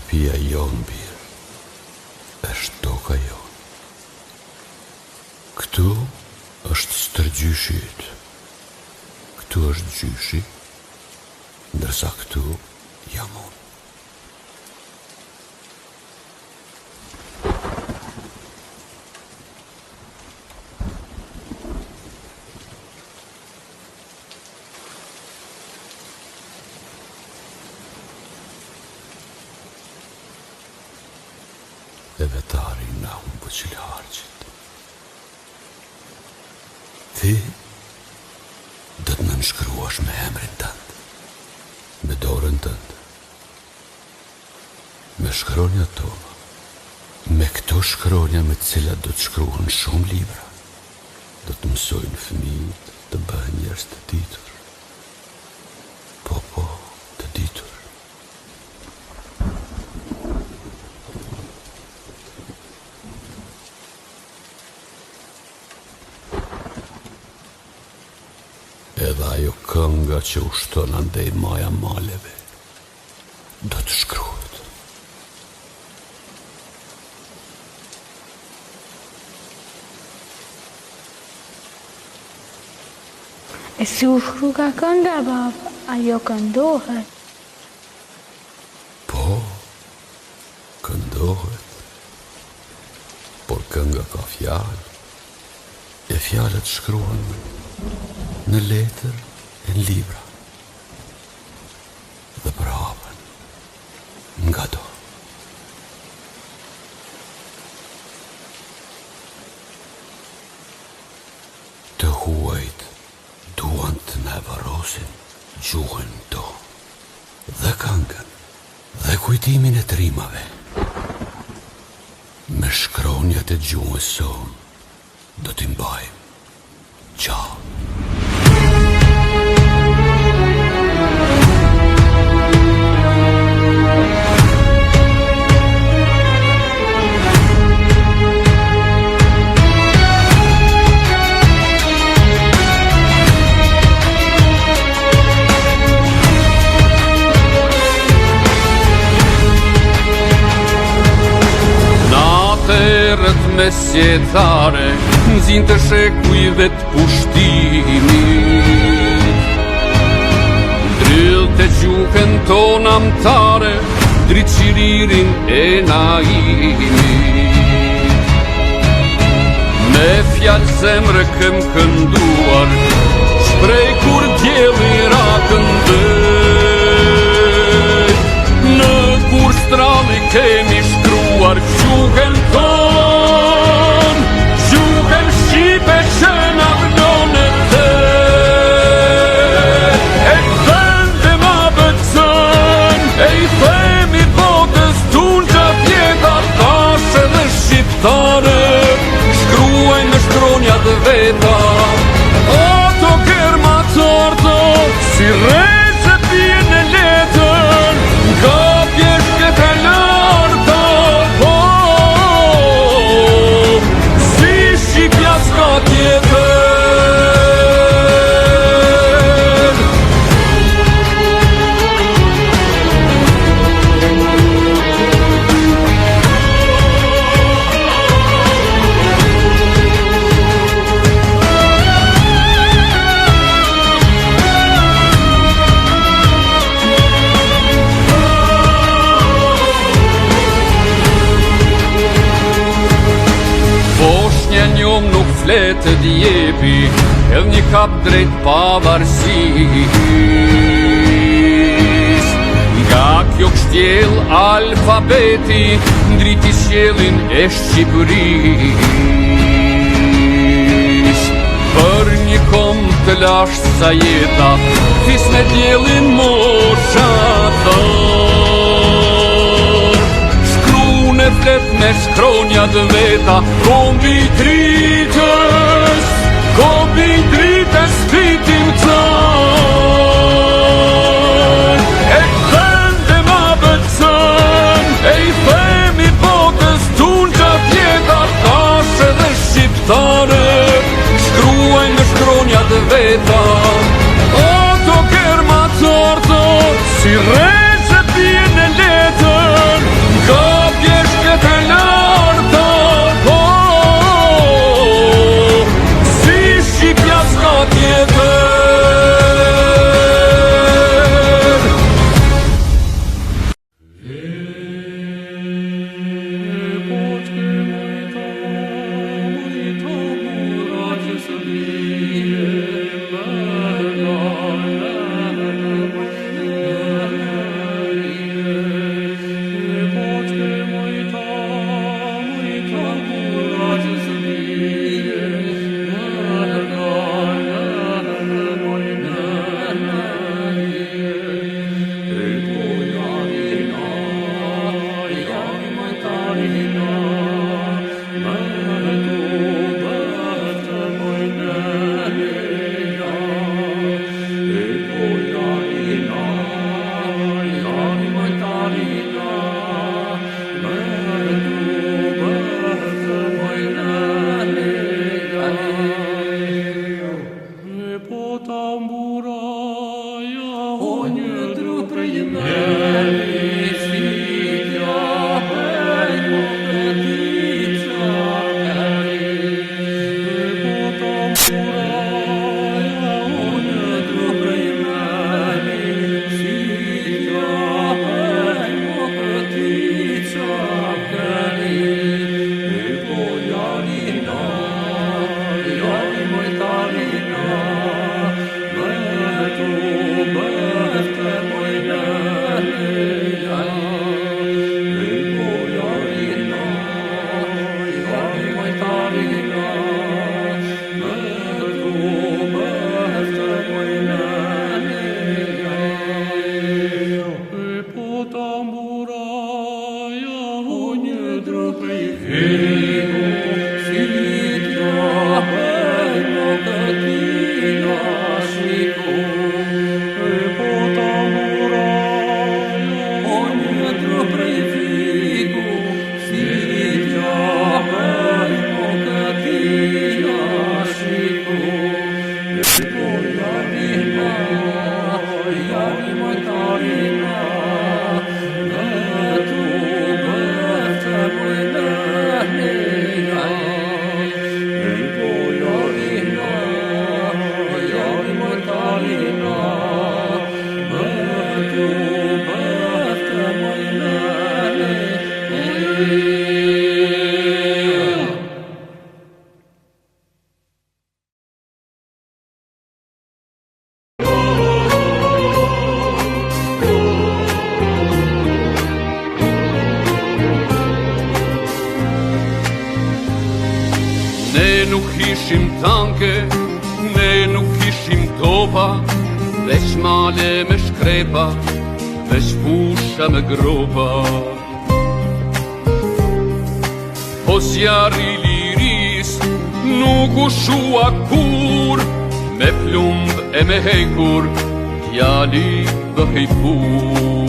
Shtëpia jonë birë, është toka jonë. Këtu është stërgjyshi ytë, këtu është gjyshi, ndërsa këtu jam unë. Dhe vetari nga unë bëqilë harqit. Ti do të më nënshkruash me emrin tënd, me dorën tënd, me shkronjat tona, me këto shkronja me cilat do të shkruhen shumë libra, do të mësojnë fëmijët të bëhen njerëz të ditur. Po, të ditur. Edhe ajo kënga që ushton andej maja maleve do të shkruhet. E si u shkru ka kënga, bab, ajo këndohet? Po, këndohet. Por kënga ka fjalë, e fjalët shkruhen në letër e në libra dhe prapen nga do. Të huajt duan të ne varosin gjuhën do dhe këngën dhe kujtimin e të rimave. Me shkronjat e gjuhës son do t'i mbajmë gjallë. Me sjetare, nxin të shekujve të pushtimit, dryll të gjuhën tona amtare, dritë qiririn e naimit. Me fjallë zemre këm kënduar, shprej kur djeli rakën dëj, në kur strali kemi shkruar gjuhën tonë. Shkruaj me shkronjat veta, ato kërma torto, si rejse pjen e letën, nga pjeshket e larta, si shqipja s'ka tjetër. Nuk fletë djepi, edhe një kap drejt pavarësis. Nga kjo kështjel alfabeti, ndriti sjellin e Shqipëris. Për një kom të lasht sa jeta, fis me djelin moshatër. Shkrune flet me shkronjat veta, kombi tritës, kritim tën. E këndë ma bëtën, e i themi botës tunë që tjeta, tashe dhe shqiptare, shkruaj me shkronjat veta, ato kërma torto, si rejse pjen e letën, Ne nuk ishim tanke, ne nuk ishim topa, veç male me shkrepa, veç pusha me gropa. Po zjarri liris nuk u shua kur, me plumb e me hekur, djali bëhej pur.